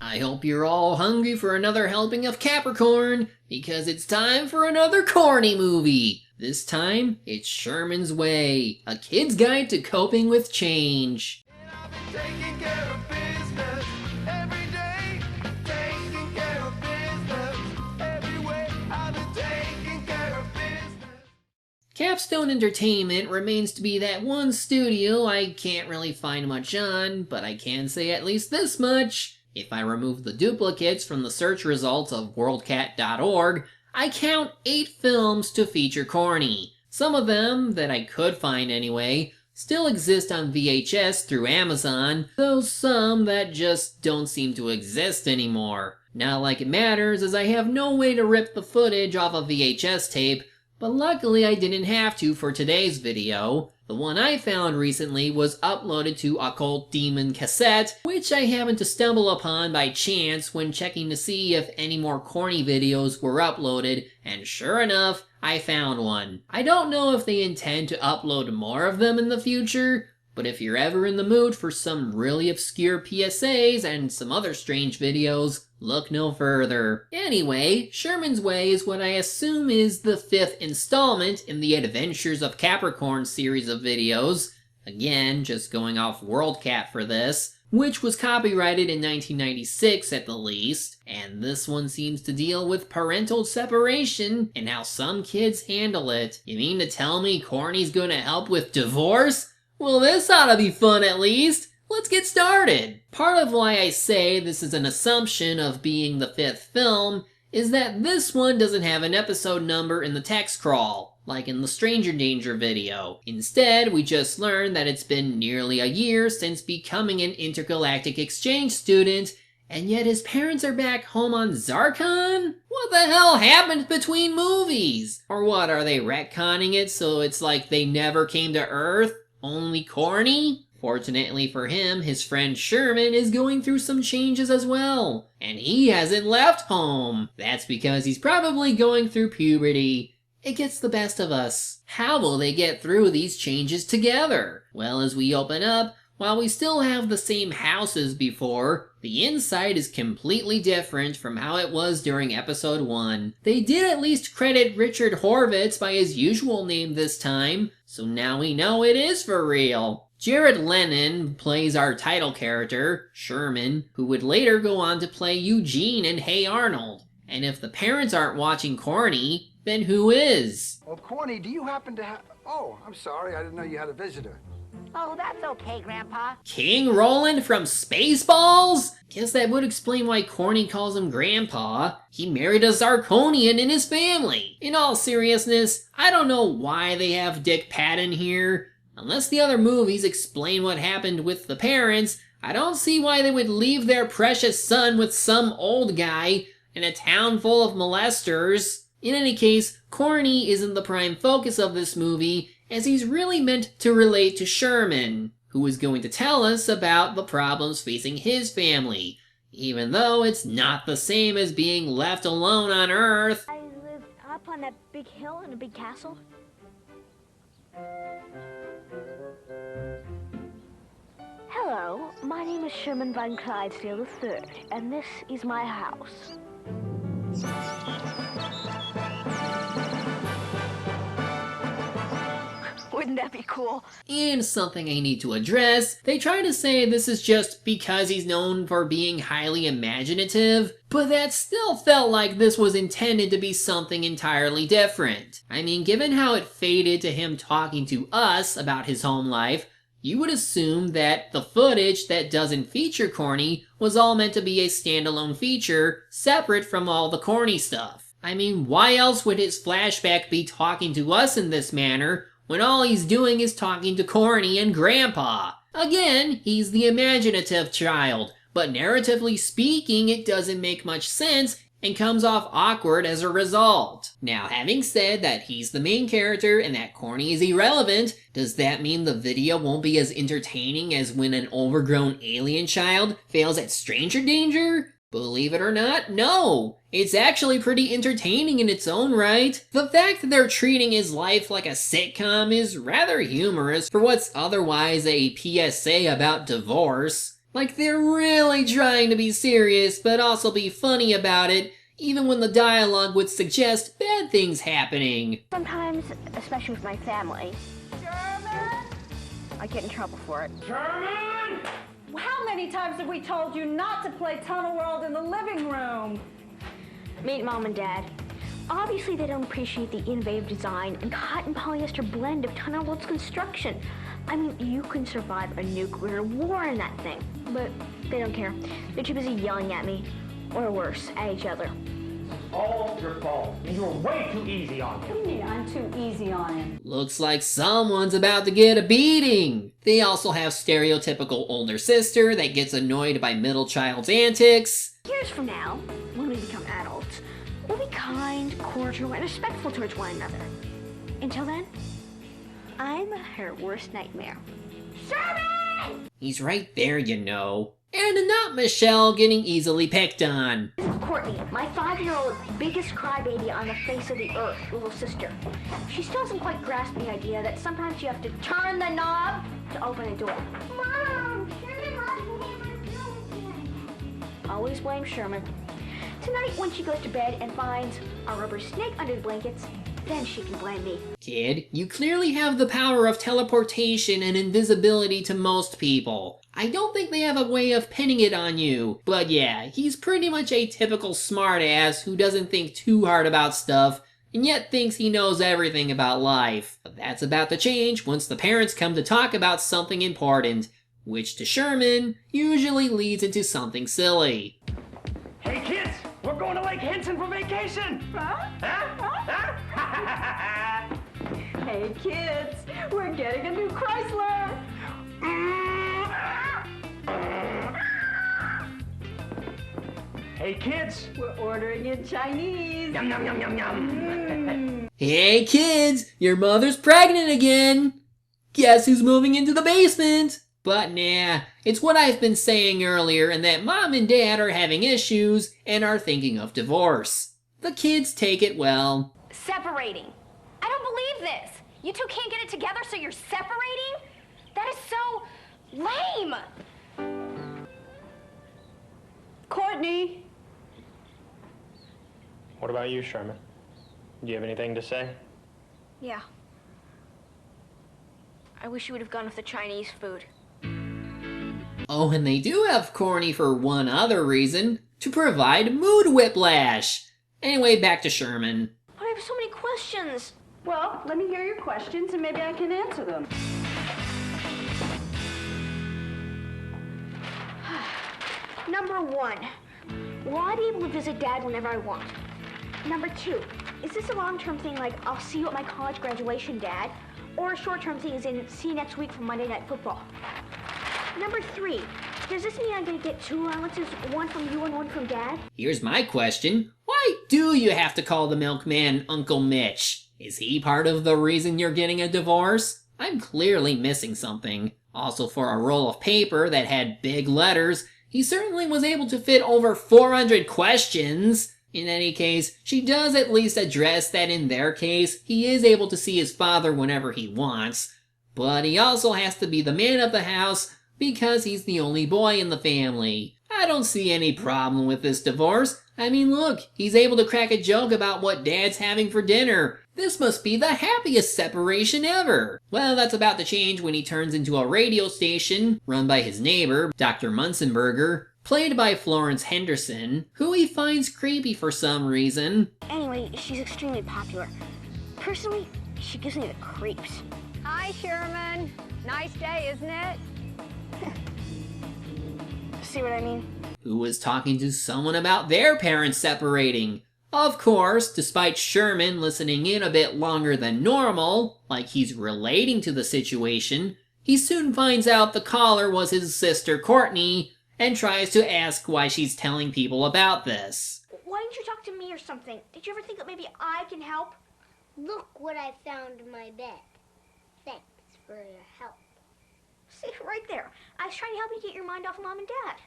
I hope you're all hungry for another helping of Capricorn, because it's time for another Corny movie. This time, it's Sherman's Way, a kid's guide to coping with change. Capstone Entertainment remains to be that one studio I can't really find much on, but I can say at least this much. If I remove the duplicates from the search results of worldcat.org, I count 8 films to feature Corny. Some of them, that I could find anyway, still exist on VHS through Amazon, though some that just don't seem to exist anymore. Not like it matters, as I have no way to rip the footage off a VHS tape, but luckily I didn't have to for today's video. The one I found recently was uploaded to Occult Demon Cassette, which I happened to stumble upon by chance when checking to see if any more Corny videos were uploaded, and sure enough, I found one. I don't know if they intend to upload more of them in the future, but if you're ever in the mood for some really obscure PSAs and some other strange videos, look no further. Anyway, Sherman's Way is what I assume is the 5th installment in the Adventures of Capricorn series of videos. Again, just going off WorldCat for this, which was copyrighted in 1996 at the least, and this one seems to deal with parental separation and how some kids handle it. You mean to tell me Corny's gonna help with divorce? Well, this ought to be fun at least. Let's get started. Part of why I say this is an assumption of being the 5th film is that this one doesn't have an episode number in the text crawl, like in the Stranger Danger video. Instead, we just learned that it's been nearly a year since becoming an intergalactic exchange student, and yet his parents are back home on Zarkon? What the hell happened between movies? Or what, are they retconning it so it's like they never came to Earth? Only Corny? Fortunately for him, his friend Sherman is going through some changes as well, and he hasn't left home. That's because he's probably going through puberty. It gets the best of us. How will they get through these changes together? Well, as we open up, while we still have the same house as before, the inside is completely different from how it was during episode 1. They did at least credit Richard Horvitz by his usual name this time, so now we know it is for real. Jared Lennon plays our title character, Sherman, who would later go on to play Eugene in Hey Arnold. And if the parents aren't watching Corny, then who is? Oh, Corny, do you happen to have... Oh, I'm sorry, I didn't know you had a visitor. Oh, that's okay, Grandpa. King Roland from Spaceballs? Guess that would explain why Corny calls him Grandpa. He married a Zarkonian in his family. In all seriousness, I don't know why they have Dick Patton here. Unless the other movies explain what happened with the parents, I don't see why they would leave their precious son with some old guy in a town full of molesters. In any case, Corny isn't the prime focus of this movie, as he's really meant to relate to Sherman, who is going to tell us about the problems facing his family, even though it's not the same as being left alone on Earth. I live up on that big hill in a big castle. Hello, my name is Sherman Van Clydesdale III, and this is my house. Wouldn't that be cool? And something I need to address, they try to say this is just because he's known for being highly imaginative, but that still felt like this was intended to be something entirely different. I mean, given how it faded to him talking to us about his home life, you would assume that the footage that doesn't feature Corny was all meant to be a standalone feature, separate from all the Corny stuff. I mean, why else would his flashback be talking to us in this manner, when all he's doing is talking to Corny and Grandpa? Again, he's the imaginative child, but narratively speaking, it doesn't make much sense and comes off awkward as a result. Now, having said that he's the main character and that Corny is irrelevant, does that mean the video won't be as entertaining as when an overgrown alien child fails at stranger danger? Believe it or not, no! It's actually pretty entertaining in its own right. The fact that they're treating his life like a sitcom is rather humorous for what's otherwise a PSA about divorce. Like they're really trying to be serious, but also be funny about it, even when the dialogue would suggest bad things happening. Sometimes, especially with my family, Sherman! I get in trouble for it. Sherman! How many times have we told you not to play Tunnel World in the living room? Meet Mom and Dad. Obviously, they don't appreciate the innovative design and cotton polyester blend of Tunnel World's construction. I mean, you can survive a nuclear war in that thing. But they don't care. They're too busy yelling at me, or worse, at each other. All your fault. You were way too easy on him. What do you mean I'm too easy on him? Looks like someone's about to get a beating. They also have stereotypical older sister that gets annoyed by middle child's antics. Years from now, when we become adults, we'll be kind, cordial, and respectful towards one another. Until then, I'm her worst nightmare. Sherman! He's right there, you know. And not Michelle getting easily picked on. This is Courtney, my 5-year-old biggest crybaby on the face of the earth, little sister. She still doesn't quite grasp the idea that sometimes you have to turn the knob to open a door. Mom, Sherman always blame Sherman. Tonight, when she goes to bed and finds a rubber snake under the blankets, then she can blame me. Kid, you clearly have the power of teleportation and invisibility to most people. I don't think they have a way of pinning it on you. But yeah, he's pretty much a typical smartass who doesn't think too hard about stuff and yet thinks he knows everything about life. But that's about to change once the parents come to talk about something important, which to Sherman usually leads into something silly. Hey kids, we're going to Lake Henson for vacation. Huh? Huh? Hey kids, we're getting a new Chrysler. Hey kids. We're ordering in Chinese. Yum yum yum yum yum. Hey kids, your mother's pregnant again. Guess who's moving into the basement? But nah, it's what I've been saying earlier, and that Mom and Dad are having issues and are thinking of divorce. The kids take it well. Separating. I don't believe this. You two can't get it together, so you're separating? That is so lame. Courtney. What about you, Sherman? Do you have anything to say? Yeah. I wish you would have gone with the Chinese food. Oh, and they do have Corny for one other reason, to provide mood whiplash. Anyway, back to Sherman. But I have so many questions. Well, let me hear your questions and maybe I can answer them. Number 1, will I be able to visit Dad whenever I want? Number 2, is this a long-term thing like, I'll see you at my college graduation, Dad? Or a short-term thing as in, see you next week for Monday Night Football? Number 3, does this mean I'm going to get 2 allowances, one from you and one from Dad? Here's my question. Why do you have to call the milkman Uncle Mitch? Is he part of the reason you're getting a divorce? I'm clearly missing something. Also, for a roll of paper that had big letters, he certainly was able to fit over 400 questions. In any case, she does at least address that in their case, he is able to see his father whenever he wants. But he also has to be the man of the house because he's the only boy in the family. I don't see any problem with this divorce. I mean, look, he's able to crack a joke about what Dad's having for dinner. This must be the happiest separation ever. Well, that's about to change when he turns into a radio station run by his neighbor, Dr. Munzenberger, played by Florence Henderson, who he finds creepy for some reason. Anyway, she's extremely popular. Personally, she gives me the creeps. Hi, Sherman. Nice day, isn't it? See what I mean? Who was talking to someone about their parents separating. Of course, despite Sherman listening in a bit longer than normal, like he's relating to the situation, he soon finds out the caller was his sister Courtney, and tries to ask why she's telling people about this. Why didn't you talk to me or something? Did you ever think that maybe I can help? Look what I found in my bed. Thanks for your help. See, right there. I was trying to help you get your mind off Mom and Dad.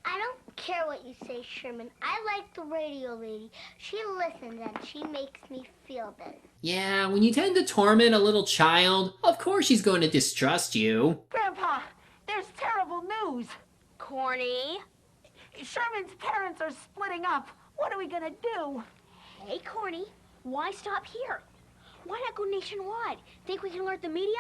I don't care what you say, Sherman. I like the radio lady. She listens and she makes me feel better. Yeah, when you tend to torment a little child, of course she's going to distrust you. Grandpa, there's terrible news. Corny. Sherman's parents are splitting up. What are we gonna do? Hey, Corny, why stop here? Why not go nationwide? Think we can alert the media?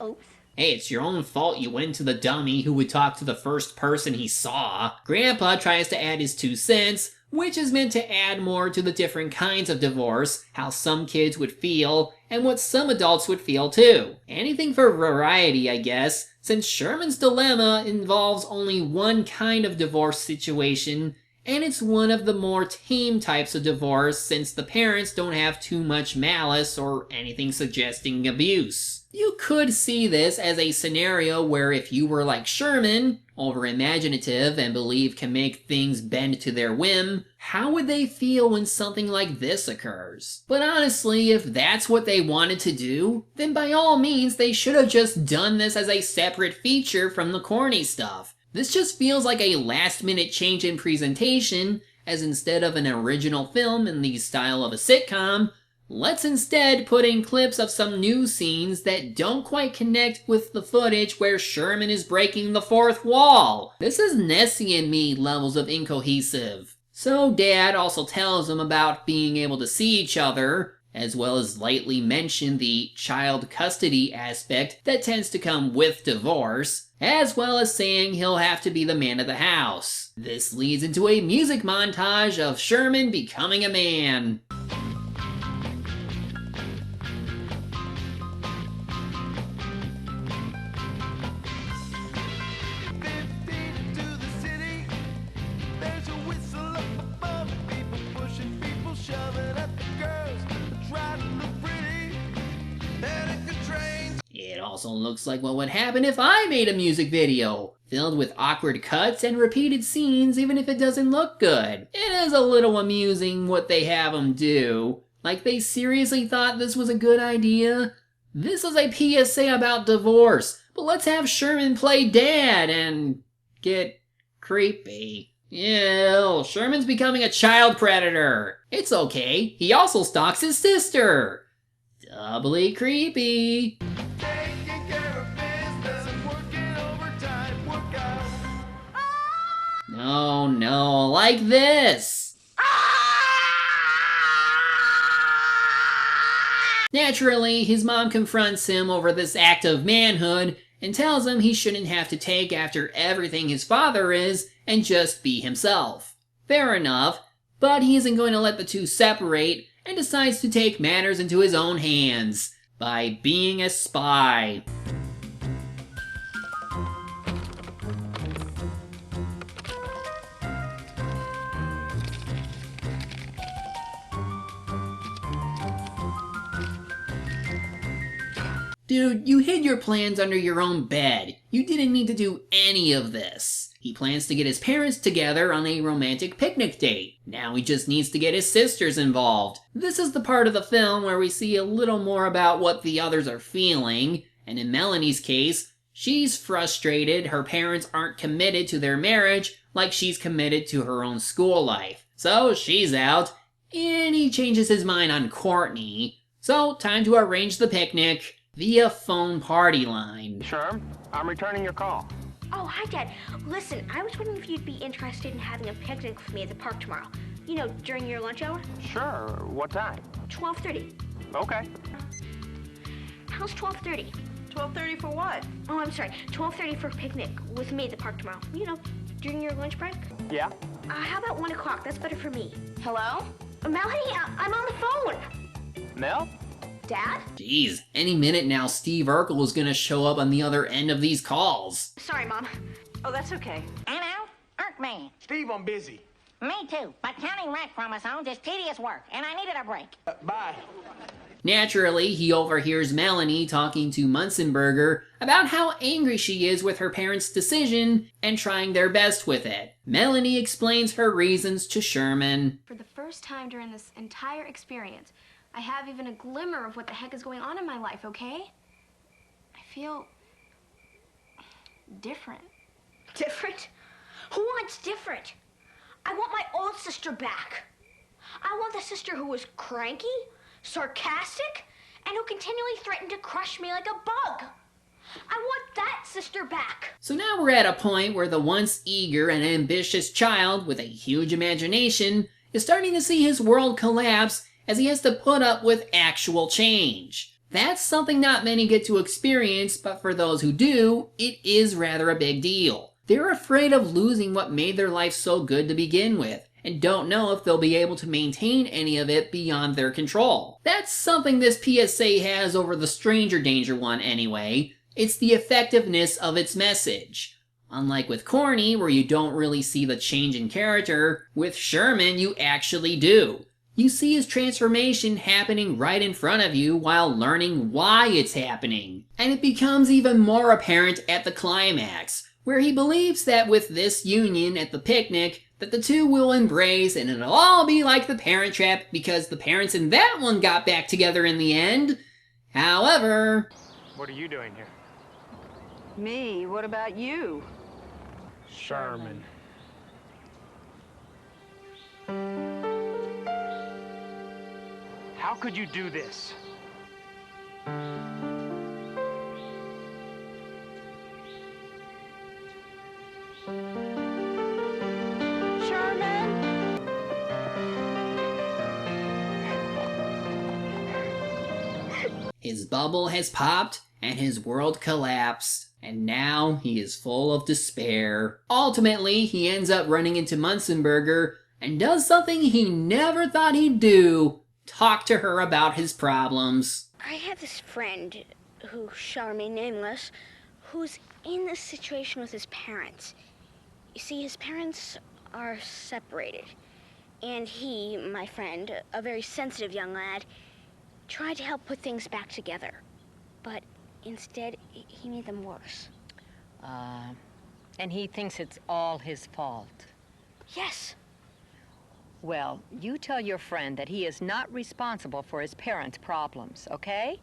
Oops. Hey, it's your own fault you went to the dummy who would talk to the first person he saw. Grandpa tries to add his 2 cents, which is meant to add more to the different kinds of divorce, how some kids would feel, and what some adults would feel too. Anything for variety, I guess, since Sherman's dilemma involves only one kind of divorce situation, and it's one of the more tame types of divorce since the parents don't have too much malice or anything suggesting abuse. You could see this as a scenario where if you were like Sherman, over-imaginative and believe can make things bend to their whim, how would they feel when something like this occurs? But honestly, if that's what they wanted to do, then by all means they should have just done this as a separate feature from the Corny stuff. This just feels like a last-minute change in presentation, as instead of an original film in the style of a sitcom, let's instead put in clips of some new scenes that don't quite connect with the footage where Sherman is breaking the 4th wall. This is Nessie and me levels of incohesive. So Dad also tells him about being able to see each other, as well as lightly mention the child custody aspect that tends to come with divorce, as well as saying he'll have to be the man of the house. This leads into a music montage of Sherman becoming a man. It also looks like what would happen if I made a music video, filled with awkward cuts and repeated scenes even if it doesn't look good. It is a little amusing what they have them do. Like they seriously thought this was a good idea? This is a PSA about divorce, but let's have Sherman play dad and get creepy. Ew, Sherman's becoming a child predator. It's okay, he also stalks his sister. Doubly creepy. No, like this. Naturally, his mom confronts him over this act of manhood and tells him he shouldn't have to take after everything his father is and just be himself. Fair enough, but he isn't going to let the two separate and decides to take matters into his own hands by being a spy. Dude, you hid your plans under your own bed. You didn't need to do any of this. He plans to get his parents together on a romantic picnic date. Now he just needs to get his sisters involved. This is the part of the film where we see a little more about what the others are feeling, and in Melanie's case, she's frustrated her parents aren't committed to their marriage like she's committed to her own school life. So she's out, and he changes his mind on Courtney. So time to arrange the picnic via phone party line. Sherm, I'm returning your call. Oh, hi, Dad. Listen, I was wondering if you'd be interested in having a picnic with me at the park tomorrow. You know, during your lunch hour? Sure, what time? 12:30. Okay. How's 12:30? 12:30 for what? Oh, I'm sorry. 12:30 for a picnic with me at the park tomorrow. You know, during your lunch break? Yeah? How about 1 o'clock? That's better for me. Hello? Melanie, I'm on the phone. Mel? Dad? Jeez, any minute now Steve Urkel is gonna show up on the other end of these calls. Sorry, Mom. Oh, that's okay. Hello? Erkman. Steve, I'm busy. Me too, but counting rent chromosomes is tedious work, and I needed a break. Bye. Naturally, he overhears Melanie talking to Munzenberger about how angry she is with her parents' decision and trying their best with it. Melanie explains her reasons to Sherman. For the first time during this entire experience, I have even a glimmer of what the heck is going on in my life, okay? I feel different. Different? Who wants different? I want my old sister back. I want the sister who was cranky, sarcastic, and who continually threatened to crush me like a bug. I want that sister back. So now we're at a point where the once eager and ambitious child with a huge imagination is starting to see his world collapse as he has to put up with actual change. That's something not many get to experience, but for those who do, it is rather a big deal. They're afraid of losing what made their life so good to begin with, and don't know if they'll be able to maintain any of it beyond their control. That's something this PSA has over the stranger danger one anyway. It's the effectiveness of its message. Unlike with Corny, where you don't really see the change in character, with Sherman you actually do. You see his transformation happening right in front of you while learning why it's happening. And it becomes even more apparent at the climax, where he believes that with this union at the picnic, that the two will embrace and it'll all be like the Parent Trap because the parents in that one got back together in the end. However... What are you doing here? Me? What about you? Sherman. How could you do this? Sherman? His bubble has popped and his world collapsed, and now he is full of despair. Ultimately, he ends up running into Munzenberger and does something he never thought he'd do: talk to her about his problems. I have this friend who shall remain nameless, who's in this situation with his parents. You see, his parents are separated, and he, my friend, a very sensitive young lad, tried to help put things back together. But instead, he made them worse. And he thinks it's all his fault. Yes. Well, you tell your friend that he is not responsible for his parents' problems, okay?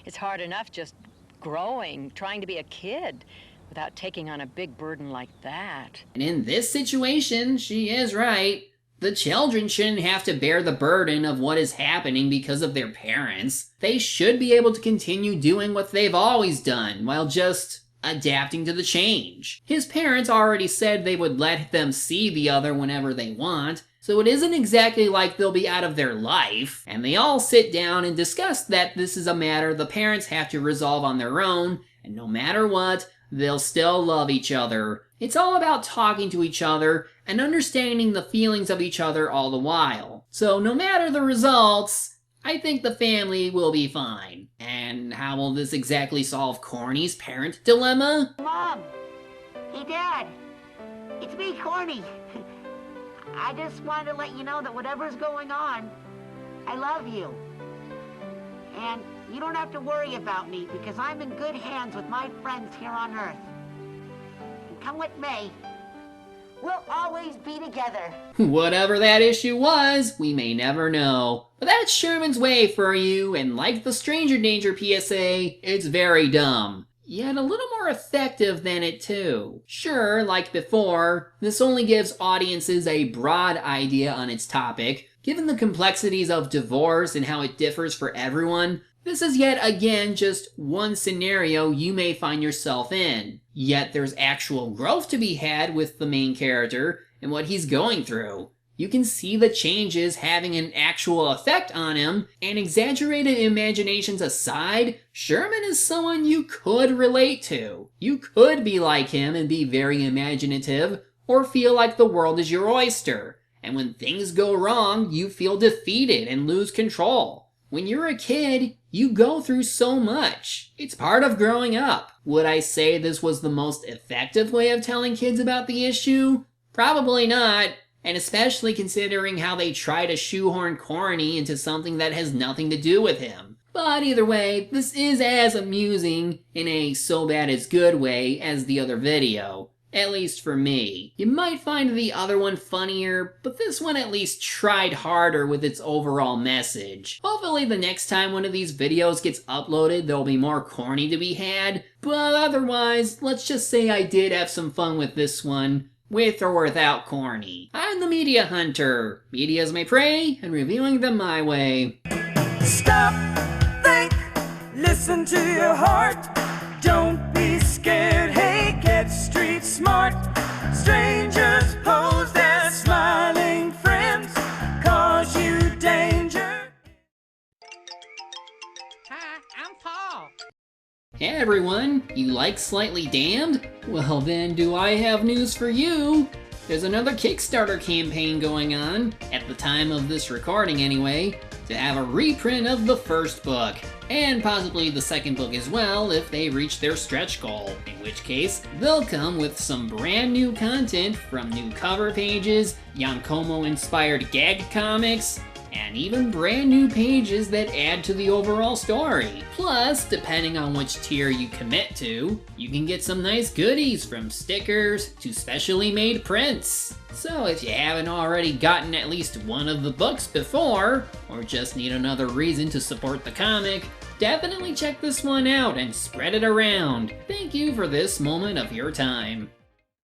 It's hard enough just growing, trying to be a kid, without taking on a big burden like that. And in this situation, she is right. The children shouldn't have to bear the burden of what is happening because of their parents. They should be able to continue doing what they've always done, while just adapting to the change. His parents already said they would let them see the other whenever they want, so it isn't exactly like they'll be out of their life. And they all sit down and discuss that this is a matter the parents have to resolve on their own, and no matter what, they'll still love each other. It's all about talking to each other and understanding the feelings of each other all the while. So no matter the results, I think the family will be fine. And how will this exactly solve Corny's parent dilemma? Mom! Hey, Dad! It's me, Corny. I just wanted to let you know that whatever's going on, I love you. And you don't have to worry about me because I'm in good hands with my friends here on Earth. And come what may, we'll always be together. Whatever that issue was, we may never know. But that's Sherman's way for you, and like the Stranger Danger PSA, it's very dumb. Yet a little more effective than it too. Sure, like before, this only gives audiences a broad idea on its topic. Given the complexities of divorce and how it differs for everyone, this is yet again just one scenario you may find yourself in. Yet there's actual growth to be had with the main character and what he's going through. You can see the changes having an actual effect on him, and exaggerated imaginations aside, Sherman is someone you could relate to. You could be like him and be very imaginative, or feel like the world is your oyster, and when things go wrong, you feel defeated and lose control. When you're a kid, you go through so much. It's part of growing up. Would I say this was the most effective way of telling kids about the issue? Probably not. And especially considering how they try to shoehorn Corny into something that has nothing to do with him. But either way, this is as amusing, in a so bad it's good way, as the other video. At least for me. You might find the other one funnier, but this one at least tried harder with its overall message. Hopefully the next time one of these videos gets uploaded, there'll be more Corny to be had. But otherwise, let's just say I did have some fun with this one. With or without Corny. I'm the Media Hunter. Media's my prey, and reviewing them my way. Stop, think, listen to your heart. Don't be scared, hey, get street smart. Strangers posed as smiling friends cause you danger. Hi, I'm Paul. Hey everyone, you like Slightly Damned? Well then, do I have news for you? There's another Kickstarter campaign going on, at the time of this recording anyway, to have a reprint of the first book, and possibly the second book as well if they reach their stretch goal, in which case they'll come with some brand new content from new cover pages, Yankomo-inspired gag comics, and even brand new pages that add to the overall story. Plus, depending on which tier you commit to, you can get some nice goodies from stickers to specially made prints. So if you haven't already gotten at least one of the books before, or just need another reason to support the comic, definitely check this one out and spread it around. Thank you for this moment of your time.